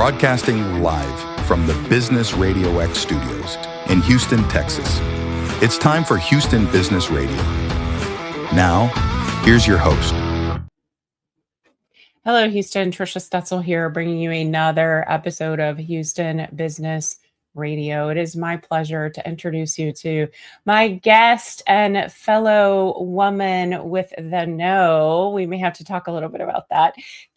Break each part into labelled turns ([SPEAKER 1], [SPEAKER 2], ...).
[SPEAKER 1] broadcasting live from the Business Radio X studios in Houston, Texas. It's time for Houston Business Radio. Now, here's your host.
[SPEAKER 2] Hello, Houston. Trisha Stetzel here, bringing you another episode of Houston Business Radio. It is my pleasure to introduce you to my guest and fellow woman with the know. We may have to talk a little bit about that.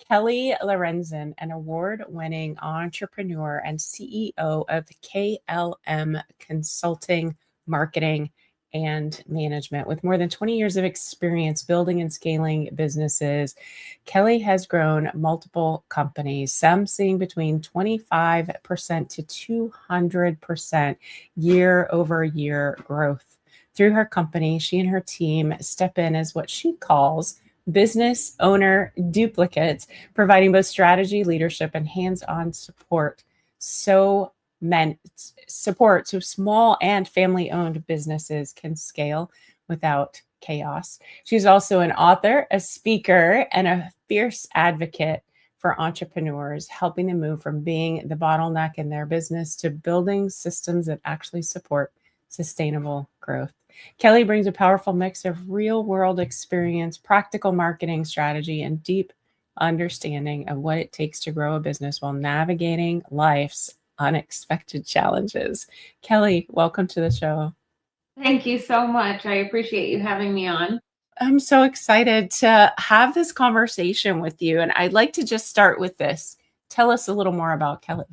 [SPEAKER 2] Kelly Lorenzen, an award-winning entrepreneur and CEO of KLM Consulting, Marketing, and Management. With more than 20 years of experience building and scaling businesses, Kelly has grown multiple companies, some seeing between 25% to 200% year-over-year growth. Through her company, she and her team step in as what she calls business owner duplicates, providing both strategy, leadership, and hands-on support so small and family-owned businesses can scale without chaos. She's also an author, a speaker, and a fierce advocate for entrepreneurs, helping them move from being the bottleneck in their business to building systems that actually support sustainable growth. Kelly brings a powerful mix of real-world experience, practical marketing strategy, and deep understanding of what it takes to grow a business while navigating life's unexpected challenges. Kelly, welcome to the show.
[SPEAKER 3] Thank you so much. I appreciate you having me on.
[SPEAKER 2] I'm so excited to have this conversation with you. And I'd like to just start with this. Tell us a little more about Kelly.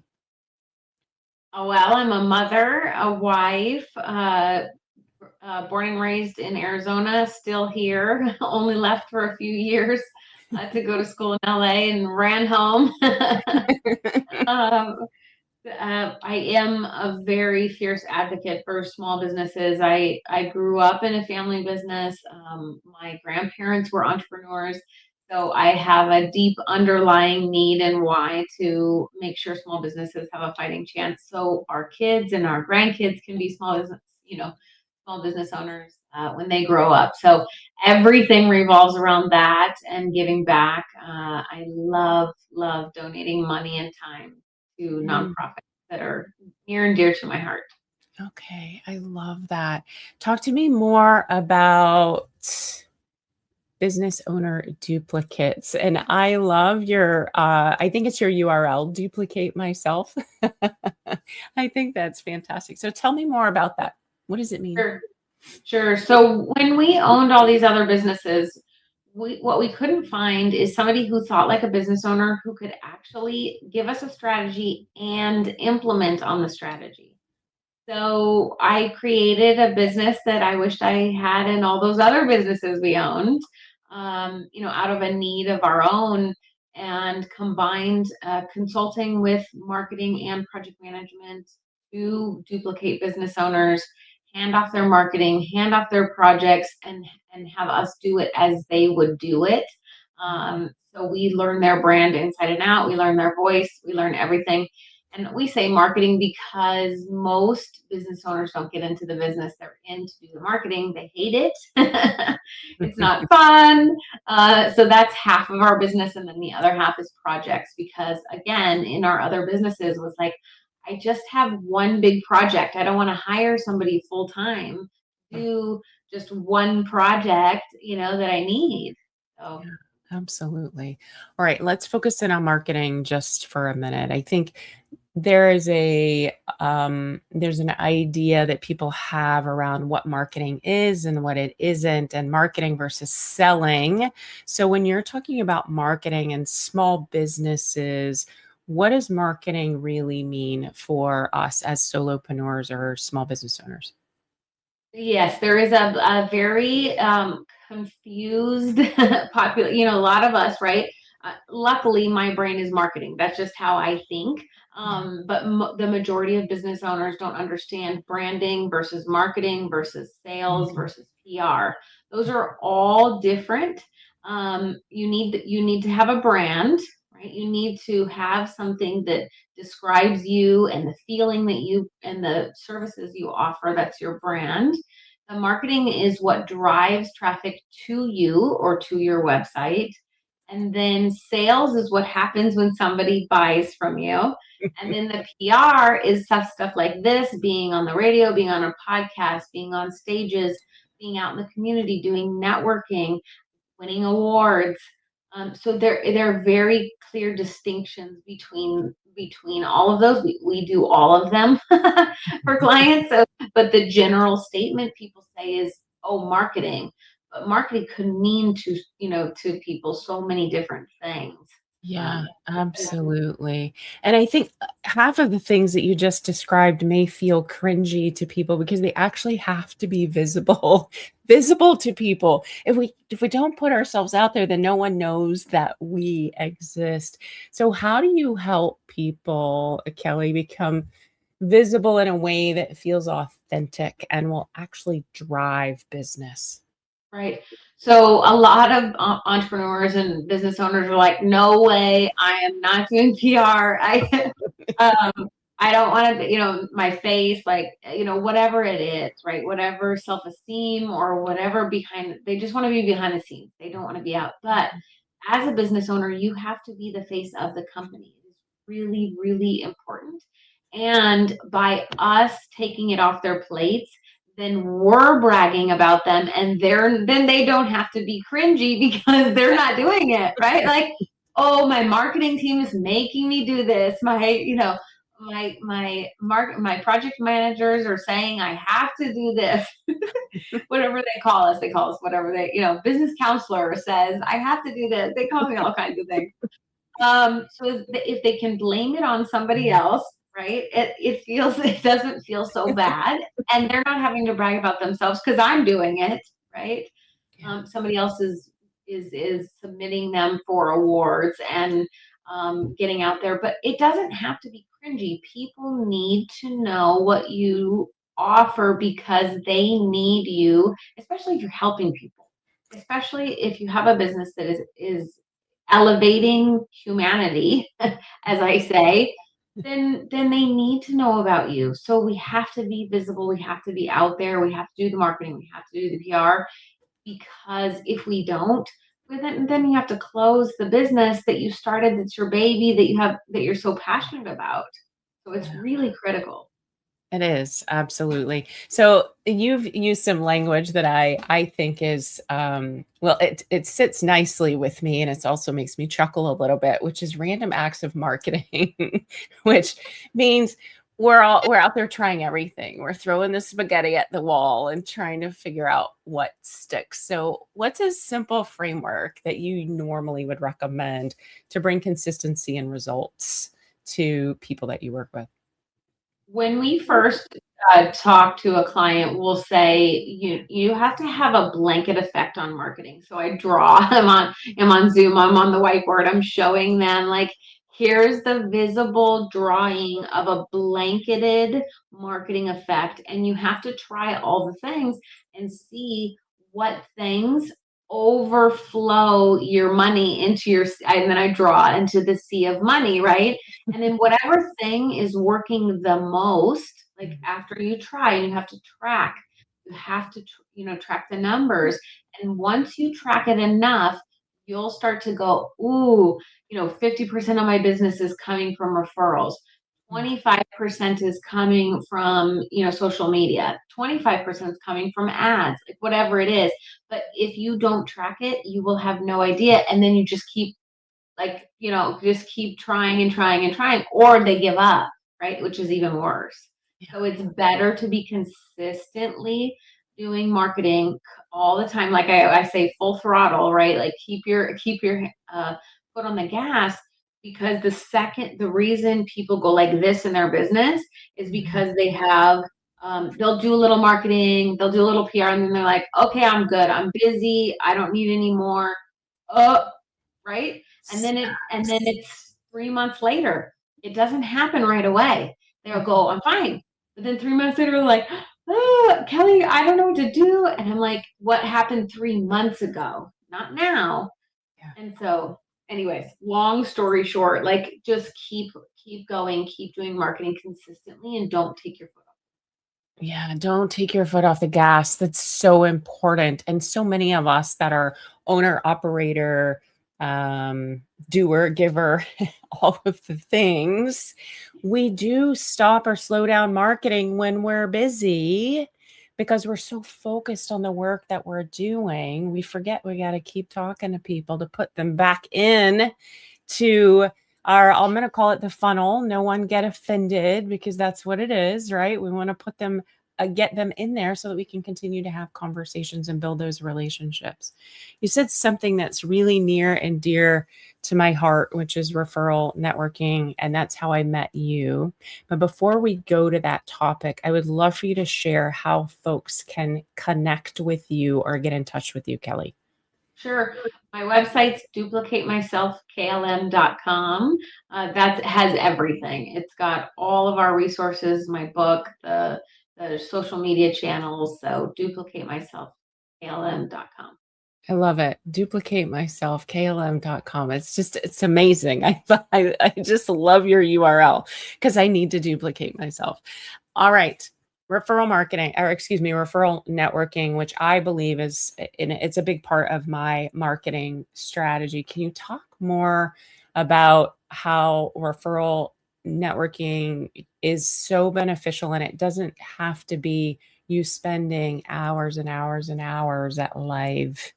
[SPEAKER 3] Oh, well, I'm a mother, a wife, born and raised in Arizona, still here, only left for a few years to go to school in LA and ran home. I am a very fierce advocate for small businesses. I grew up in a family business. My grandparents were entrepreneurs, so I have a deep underlying need and why to make sure small businesses have a fighting chance, so our kids and our grandkids can be small business owners when they grow up. So everything revolves around that and giving back. I love donating money and time to nonprofits that are near and dear to my heart.
[SPEAKER 2] Okay, I love that. Talk to me more about business owner duplicates. And I love your, I think it's your URL, duplicate myself. I think that's fantastic. So tell me more about that. What does it mean?
[SPEAKER 3] Sure. So when we owned all these other businesses, what we couldn't find is somebody who thought like a business owner who could actually give us a strategy and implement on the strategy. So I created a business that I wished I had in all those other businesses we owned, out of a need of our own, and combined consulting with marketing and project management to duplicate business owners, hand off their marketing, hand off their projects, and have us do it as they would do it. So we learn their brand inside and out. We learn their voice. We learn everything. And we say marketing because most business owners don't get into the business. They're in to do the marketing. They hate it. It's not fun. So that's half of our business. And then the other half is projects, because again, in our other businesses was like, I just have one big project. I don't want to hire somebody full time to do just one project, that I need. So.
[SPEAKER 2] Yeah, absolutely. All right, let's focus in on marketing just for a minute. I think there's an idea that people have around what marketing is and what it isn't, and marketing versus selling. So when you're talking about marketing and small businesses, what does marketing really mean for us as solopreneurs or small business owners?
[SPEAKER 3] Yes, there is a very confused population. A lot of us, right? Luckily, my brain is marketing. That's just how I think. But the majority of business owners don't understand branding versus marketing versus sales versus PR. Those are all different. You need to have a brand, right? You need to have something that describes you and the feeling that you and the services you offer. That's your brand. The marketing is what drives traffic to you or to your website. And then sales is what happens when somebody buys from you. And then the PR is stuff like this, being on the radio, being on a podcast, being on stages, being out in the community, doing networking, winning awards. So there are very clear distinctions between all of those. We do all of them for clients. So, but the general statement people say is, oh, marketing. But marketing could mean to people so many different things.
[SPEAKER 2] Yeah,
[SPEAKER 3] Um,
[SPEAKER 2] absolutely. And I think half of the things that you just described may feel cringy to people because they actually have to be visible, visible to people. If we don't put ourselves out there, then no one knows that we exist. So how do you help people, Kelly, become visible in a way that feels authentic and will actually drive business?
[SPEAKER 3] Right. So a lot of entrepreneurs and business owners are like, no way, I am not doing PR. I don't want to, my face, like, whatever it is, right? Whatever self-esteem or whatever they just want to be behind the scenes. They don't want to be out. But as a business owner, you have to be the face of the company. It's really, really important. And by us taking it off their plates, then we're bragging about them, and then they don't have to be cringy because they're not doing it, right? Like, oh, my marketing team is making me do this. My project managers are saying I have to do this. Whatever they call us whatever business counselor says I have to do this. They call me all kinds of things. So if they can blame it on somebody else, right? It doesn't feel so bad, and they're not having to brag about themselves because I'm doing it, right?
[SPEAKER 2] Yeah.
[SPEAKER 3] Somebody else is submitting them for awards and getting out there, but it doesn't have to be cringy. People need to know what you offer because they need you, especially if you're helping people, especially if you have a business that is elevating humanity, as I say, then they need to know about you. So we have to be visible, we have to be out there, we have to do the marketing, we have to do the PR, because if we don't, well, then you have to close the business that you started, that's your baby, that you're so passionate about. So it's
[SPEAKER 2] Yeah.
[SPEAKER 3] really critical.
[SPEAKER 2] It is, absolutely. So you've used some language that I think is well, it sits nicely with me, and it also makes me chuckle a little bit, which is random acts of marketing, which means we're out there trying everything. We're throwing the spaghetti at the wall and trying to figure out what sticks. So what's a simple framework that you normally would recommend to bring consistency and results to people that you work with?
[SPEAKER 3] When we first talk to a client, we'll say you have to have a blanket effect on marketing. So I draw. I'm on Zoom. I'm on the whiteboard. I'm showing them, like, here's the visible drawing of a blanketed marketing effect, and you have to try all the things and see what things overflow your money into and then I draw into the sea of money, right? And then whatever thing is working the most, like after you try, and you have to track, you have to, track the numbers. And once you track it enough, you'll start to go, ooh, 50% of my business is coming from referrals. 25% is coming from, social media. 25% is coming from ads, like whatever it is. But if you don't track it, you will have no idea. And then you just keep, like, just keep trying and trying and trying, or they give up, right? Which is even worse.
[SPEAKER 2] Yeah.
[SPEAKER 3] So it's better to be consistently doing marketing all the time. Like I say, full throttle, right? Like keep your foot on the gas, because the reason people go like this in their business is because they'll do a little marketing, they'll do a little PR, and then they're like, okay, I'm good. I'm busy. I don't need any more. Oh, right? And then it's 3 months later. It doesn't happen right away. They'll go, I'm fine. But then 3 months later, they're like, oh, Kelly, I don't know what to do. And I'm like, what happened 3 months ago? Not now.
[SPEAKER 2] Yeah.
[SPEAKER 3] And so, anyways, long story short, like, just keep going, keep doing marketing consistently, and don't take your foot off.
[SPEAKER 2] Yeah, don't take your foot off the gas. That's so important. And so many of us that are owner operator doer, giver, all of the things, we do stop or slow down marketing when we're busy because we're so focused on the work that we're doing. We forget we got to keep talking to people to put them back in to our, I'm going to call it the funnel. No one get offended because that's what it is, right? We want to put them, get them in there so that we can continue to have conversations and build those relationships. You said something that's really near and dear to my heart, which is referral networking. And that's how I met you. But before we go to that topic, I would love for you to share how folks can connect with you or get in touch with you, Kelly.
[SPEAKER 3] Sure. My website's duplicatemyselfklm.com. That has everything. It's got all of our resources, my book, the social media channels. So duplicatemyselfklm.com.
[SPEAKER 2] I love it. Duplicate myself, KLM.com. It's amazing. I just love your URL because I need to duplicate myself. All right. Referral marketing, or excuse me, referral networking, which I believe it's a big part of my marketing strategy. Can you talk more about how referral networking is so beneficial, and it doesn't have to be you spending hours and hours and hours at live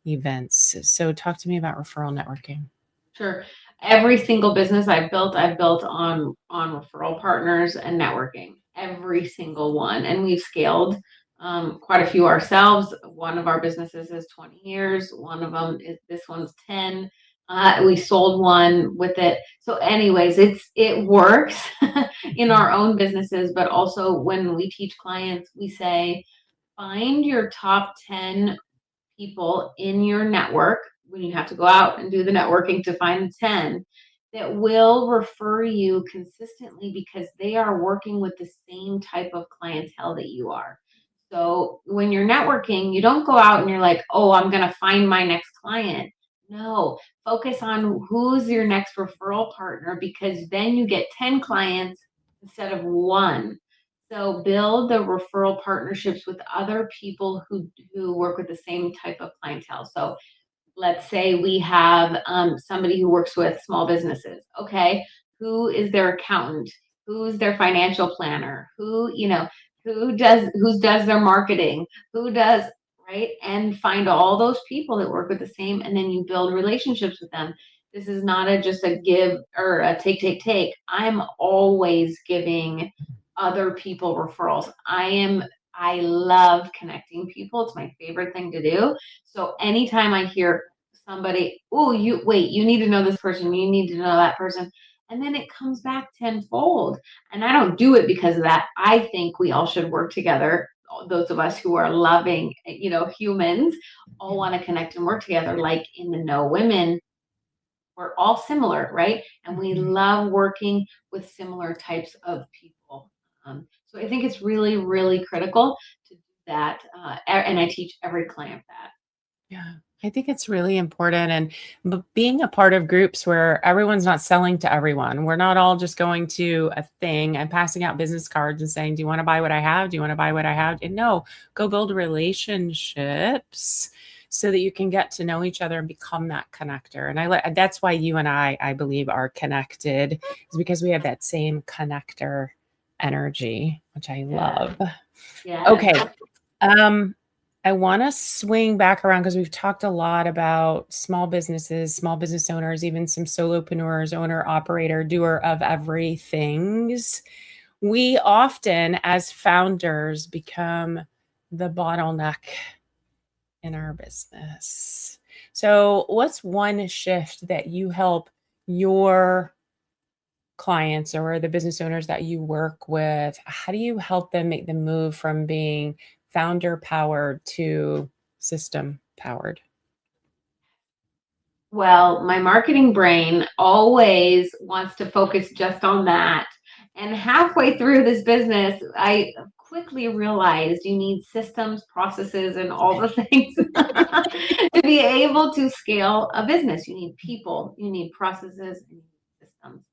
[SPEAKER 2] events? So talk to me about referral networking.
[SPEAKER 3] Sure. Every single business I've built on referral partners and networking. Every single one, and we've scaled quite a few ourselves. One of our businesses is 20 years. One of them is this one's 10. We sold one with it. So, anyways, it works in our own businesses, but also when we teach clients, we say find your top 10 people in your network when you have to go out and do the networking to find 10 that will refer you consistently because they are working with the same type of clientele that you are. So when you're networking, you don't go out and you're like, oh, I'm going to find my next client. No, focus on who's your next referral partner because then you get 10 clients instead of one. So build the referral partnerships with other people who work with the same type of clientele. So let's say we have somebody who works with small businesses. Okay, who is their accountant? Who's their financial planner? Who does their marketing? Who does right? And find all those people that work with the same, and then you build relationships with them. This is not just a give or a take. I'm always giving other people referrals. I love connecting people. It's my favorite thing to do. So anytime I hear somebody, oh, you need to know this person, you need to know that person, and then it comes back tenfold. And I don't do it because of that. I think we all should work together. Those of us who are loving, humans, all want to connect and work together. Like in the Know Women, we're all similar, right? And we love working with similar types of people. So I think it's really, really critical to do that. And I teach every client that.
[SPEAKER 2] Yeah, I think it's really important. And being a part of groups where everyone's not selling to everyone, we're not all just going to a thing and passing out business cards and saying, do you want to buy what I have? Do you want to buy what I have? And no, go build relationships so that you can get to know each other and become that connector. And that's why you and I believe, are connected, is because we have that same connector energy, which I love.
[SPEAKER 3] Yeah.
[SPEAKER 2] Okay. I want to swing back around because we've talked a lot about small businesses, small business owners, even some solopreneurs, owner, operator, doer of everythings. We often, as founders, become the bottleneck in our business. So, what's one shift that you help your clients or the business owners that you work with? How do you help them make the move from being founder powered to system powered?
[SPEAKER 3] Well, my marketing brain always wants to focus just on that. And halfway through this business, I quickly realized you need systems, processes, and all the things to be able to scale a business. You need people, you need processes, and you need systems.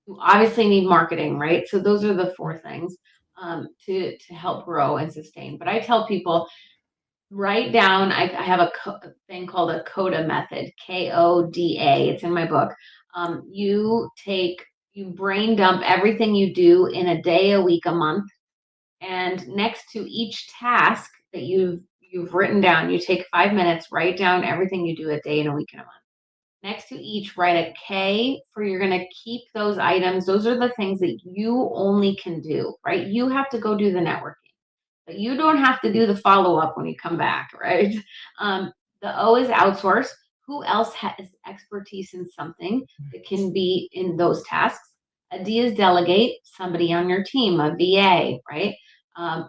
[SPEAKER 3] You obviously need marketing, right? So those are the four things to help grow and sustain. But I tell people write down, I have a thing called a C.O.D.A method, K-O-D-A. It's in my book. You brain dump everything you do in a day, a week, a month. And next to each task that you've written down, you take 5 minutes, write down everything you do a day and a week and a month. Next to each, write a K for you're going to keep those items. Those are the things that you only can do, right? You have to go do the networking, but you don't have to do the follow up when you come back, right? Um, the O is outsource. Who else has expertise in something that can be in those tasks? A D is delegate, somebody on your team, a VA, right?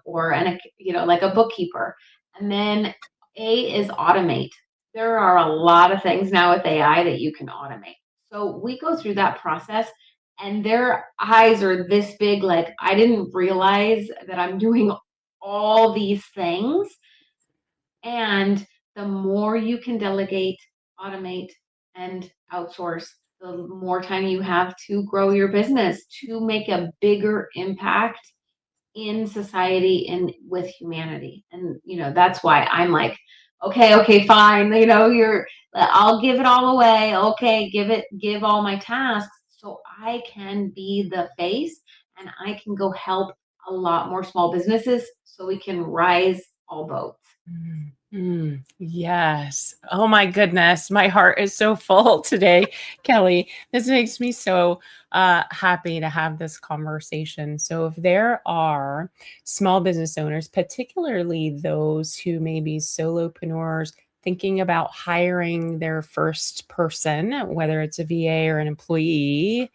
[SPEAKER 3] Or like a bookkeeper. And then A is automate. There are a lot of things now with AI that you can automate. So we go through that process and their eyes are this big, like, I didn't realize that I'm doing all these things. And the more you can delegate, automate, and outsource, the more time you have to grow your business, to make a bigger impact in society and with humanity. And that's why I'm like, okay, fine, I'll give it all away. Okay, give all my tasks so I can be the face and I can go help a lot more small businesses so we can rise all boats.
[SPEAKER 2] Yes. Oh my goodness. My heart is so full today, Kelly. This makes me so happy to have this conversation. So, if there are small business owners, particularly those who may be solopreneurs, thinking about hiring their first person, whether it's a VA or an employee,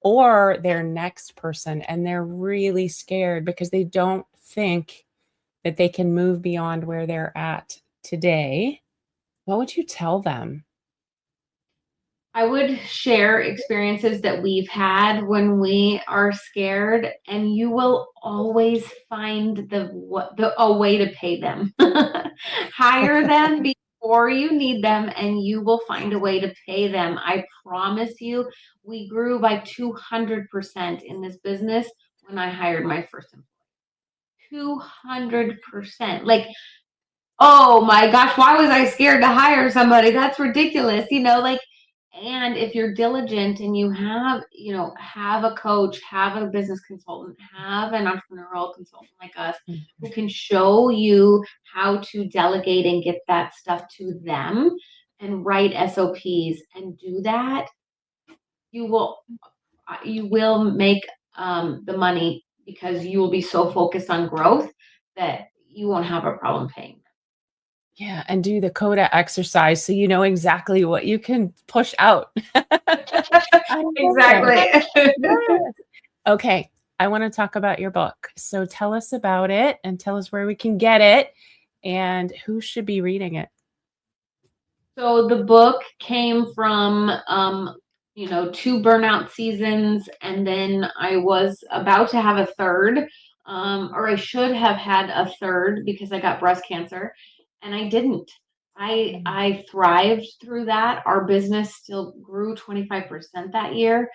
[SPEAKER 2] or their next person, and they're really scared because they don't think that they can move beyond where they're at today, what would you tell them?
[SPEAKER 3] I would share experiences that we've had when we are scared, and you will always find a way to pay them. Hire them before you need them, and you will find a way to pay them. I promise you, we grew by 200% in this business when I hired my first employee. 200%. Like, oh my gosh, why was I scared to hire somebody? That's ridiculous. And if you're diligent and have a coach, have a business consultant, have an entrepreneurial consultant like us who can show you how to delegate and get that stuff to them and write SOPs and do that, you will make the money because you will be so focused on growth that you won't have a problem paying.
[SPEAKER 2] Yeah, and do the C.O.D.A exercise so you know exactly what you can push out. I love it.
[SPEAKER 3] Exactly.
[SPEAKER 2] Yes. Okay, I want to talk about your book. So tell us about it and tell us where we can get it and who should be reading it.
[SPEAKER 3] So the book came from, two burnout seasons, and then I was about to have a third, or I should have had a third because I got breast cancer, and I didn't. I thrived through that. Our business still grew 25% that year,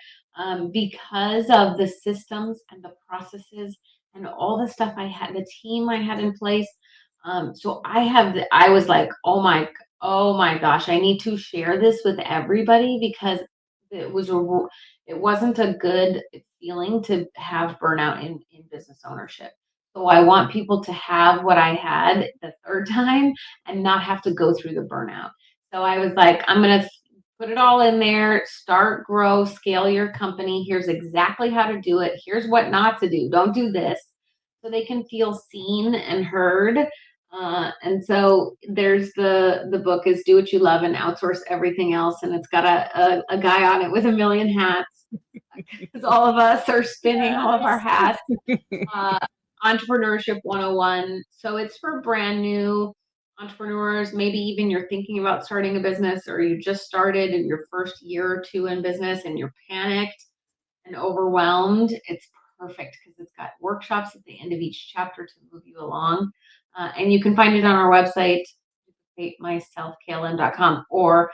[SPEAKER 3] because of the systems and the processes and all the stuff the team I had in place. So I was like, oh my gosh, I need to share this with everybody because it wasn't a good feeling to have burnout in business ownership. So I want people to have what I had the third time and not have to go through the burnout. So I was like, I'm going to put it all in there, start, grow, scale your company. Here's exactly how to do it. Here's what not to do. Don't do this. So they can feel seen and heard. And so there's the book is Do What You Love and Outsource Everything Else. And it's got a guy on it with a million hats because all of us are spinning all of our hats. Entrepreneurship 101. So it's for brand new entrepreneurs. Maybe even you're thinking about starting a business or you just started in your first year or two in business and you're panicked and overwhelmed. It's perfect because it's got workshops at the end of each chapter to move you along. And you can find it on our website, myselfklm.com, or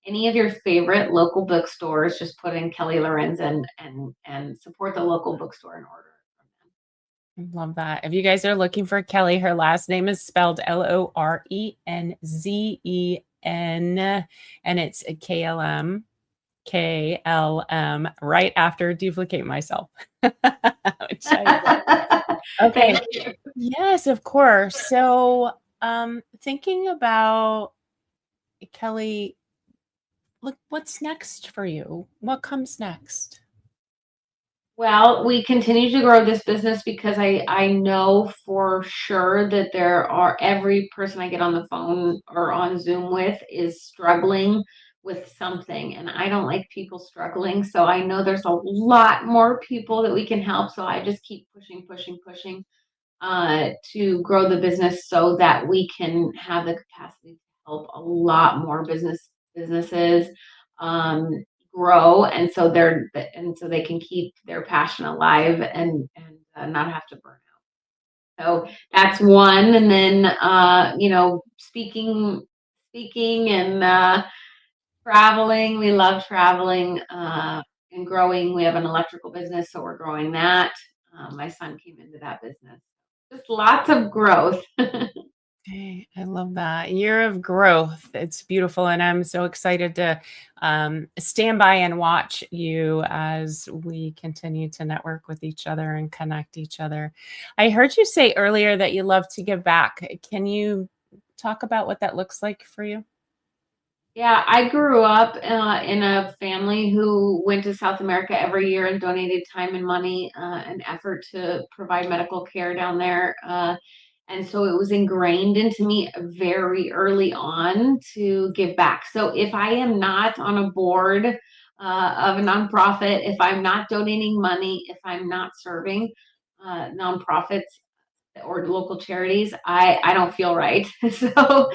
[SPEAKER 3] any of your favorite local bookstores. Just put in Kelly Lorenzen and support the local bookstore and order.
[SPEAKER 2] I love that. If you guys are looking for Kelly, her last name is spelled Lorenzen, and it's KLM. KLM right after duplicate myself. Which I love. Okay.
[SPEAKER 3] Thank you.
[SPEAKER 2] Yes, of course. So, thinking about Kelly, look, what's next for you? What comes next?
[SPEAKER 3] Well, we continue to grow this business because I know for sure that there are every person I get on the phone or on Zoom with is struggling with something, and I don't like people struggling. So I know there's a lot more people that we can help. So I just keep pushing, pushing, pushing to grow the business so that we can have the capacity to help a lot more businesses um, grow, and so they can keep their passion alive and not have to burn out. So that's one, and then speaking and traveling. We love traveling and growing. We have an electrical business, so we're growing that. My son came into that business. Just lots of growth.
[SPEAKER 2] Okay, I love that. Year of growth. It's beautiful. And I'm so excited to stand by and watch you as we continue to network with each other and connect each other. I heard you say earlier that you love to give back. Can you talk about what that looks like for you?
[SPEAKER 3] Yeah, I grew up in a family who went to South America every year and donated time and money and effort to provide medical care down there. And so it was ingrained into me very early on to give back. So if I am not on a board of a nonprofit, if I'm not donating money, if I'm not serving nonprofits, or local charities, I don't feel right. So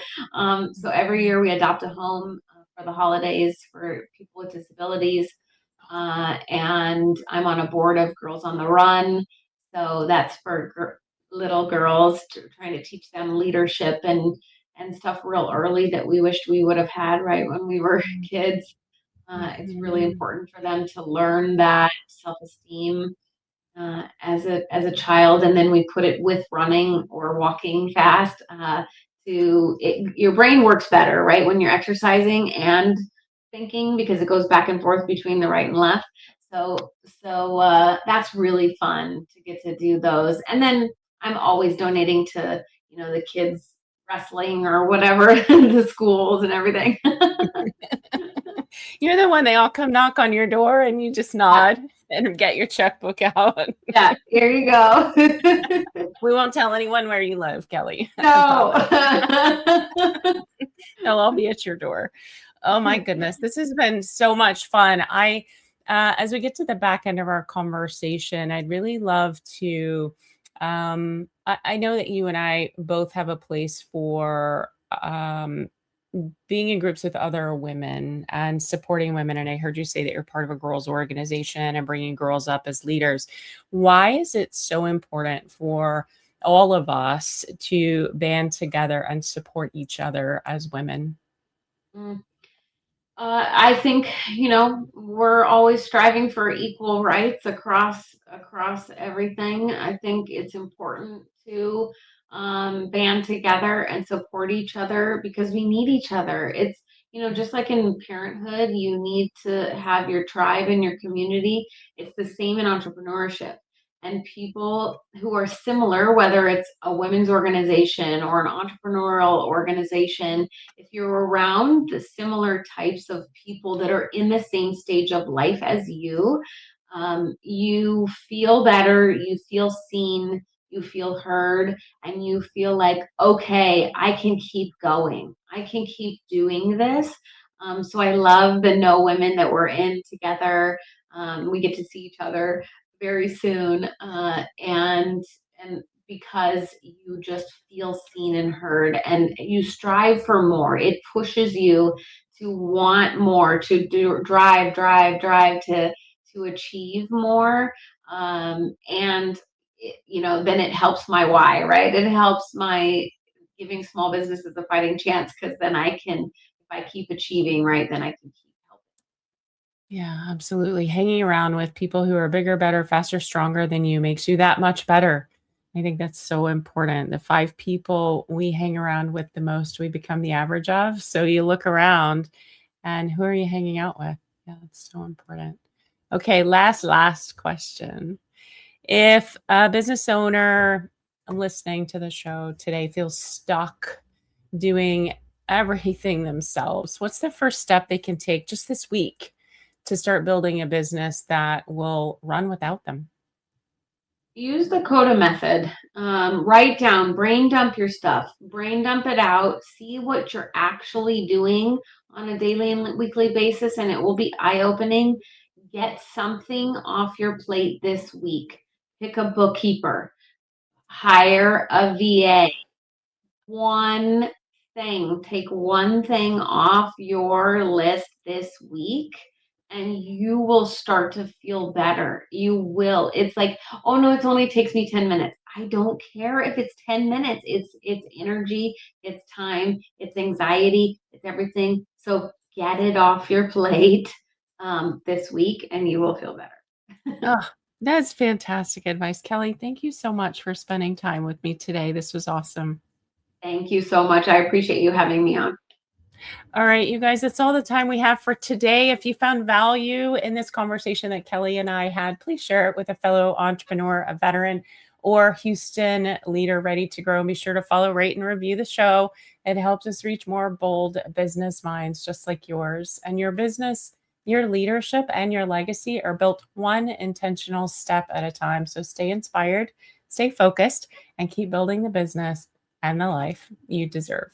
[SPEAKER 3] every year we adopt a home for the holidays for people with disabilities, and I'm on a board of Girls on the Run. So that's for little girls trying to teach them leadership and stuff real early that we wished we would have had right when we were kids. It's really
[SPEAKER 2] Mhm.
[SPEAKER 3] important for them to learn that self-esteem as a child, and then we put it with running or walking fast. Your brain works better, right, when you're exercising and thinking because it goes back and forth between the right and left. So that's really fun to get to do those, and then I'm always donating to the kids wrestling or whatever the schools and everything.
[SPEAKER 2] You're the one, they all come knock on your door and you just
[SPEAKER 3] Yeah,
[SPEAKER 2] nod and get your checkbook out.
[SPEAKER 3] yeah, here you go.
[SPEAKER 2] We won't tell anyone where you live, Kelly. I
[SPEAKER 3] No.
[SPEAKER 2] promise. They'll all be at your door. Oh my goodness, this has been so much fun. As we get to the back end of our conversation, I'd really love to. I know that you and I both have a place for being in groups with other women and supporting women. And I heard you say that you're part of a girls' organization and bringing girls up as leaders. Why is it so important for all of us to band together and support each other as women?
[SPEAKER 3] Mm. I think we're always striving for equal rights across everything. I think it's important to band together and support each other because we need each other. It's just like in parenthood, you need to have your tribe and your community. It's the same in entrepreneurship. And people who are similar, whether it's a women's organization or an entrepreneurial organization, if you're around the similar types of people that are in the same stage of life as you feel better, you feel seen, you feel heard, and you feel like, okay, I can keep going. I can keep doing this. So I love the Know Women that we're in together. We get to see each other very soon, and because you just feel seen and heard and you strive for more. It pushes you to want more, to drive to achieve more. And then it helps my why, right? It helps my giving small businesses a fighting chance because then if I keep achieving, right, then I can keep helping.
[SPEAKER 2] Yeah, absolutely. Hanging around with people who are bigger, better, faster, stronger than you makes you that much better. I think that's so important. The 5 people we hang around with the most, we become the average of. So you look around and who are you hanging out with? Yeah, that's so important. Okay, last question. If a business owner listening to the show today feels stuck doing everything themselves, what's the first step they can take just this week to start building a business that will run without them?
[SPEAKER 3] Use the C.O.D.A method. Write down, brain dump your stuff, brain dump it out, see what you're actually doing on a daily and weekly basis, and it will be eye opening. Get something off your plate this week. Pick a bookkeeper, hire a VA. One thing, take one thing off your list this week and you will start to feel better. You will. It's like, oh no, it only takes me 10 minutes. I don't care if it's 10 minutes. It's energy, it's time, it's anxiety, it's everything. So get it off your plate this week and you will feel better.
[SPEAKER 2] Oh, that's fantastic advice. Kelly, thank you so much for spending time with me today. This was awesome.
[SPEAKER 3] Thank you so much. I appreciate you having me on.
[SPEAKER 2] All right, you guys, that's all the time we have for today. If you found value in this conversation that Kelly and I had, please share it with a fellow entrepreneur, a veteran, or Houston leader ready to grow. And be sure to follow, rate, and review the show. It helps us reach more bold business minds just like yours. And your business, your leadership, and your legacy are built one intentional step at a time. So stay inspired, stay focused, and keep building the business and the life you deserve.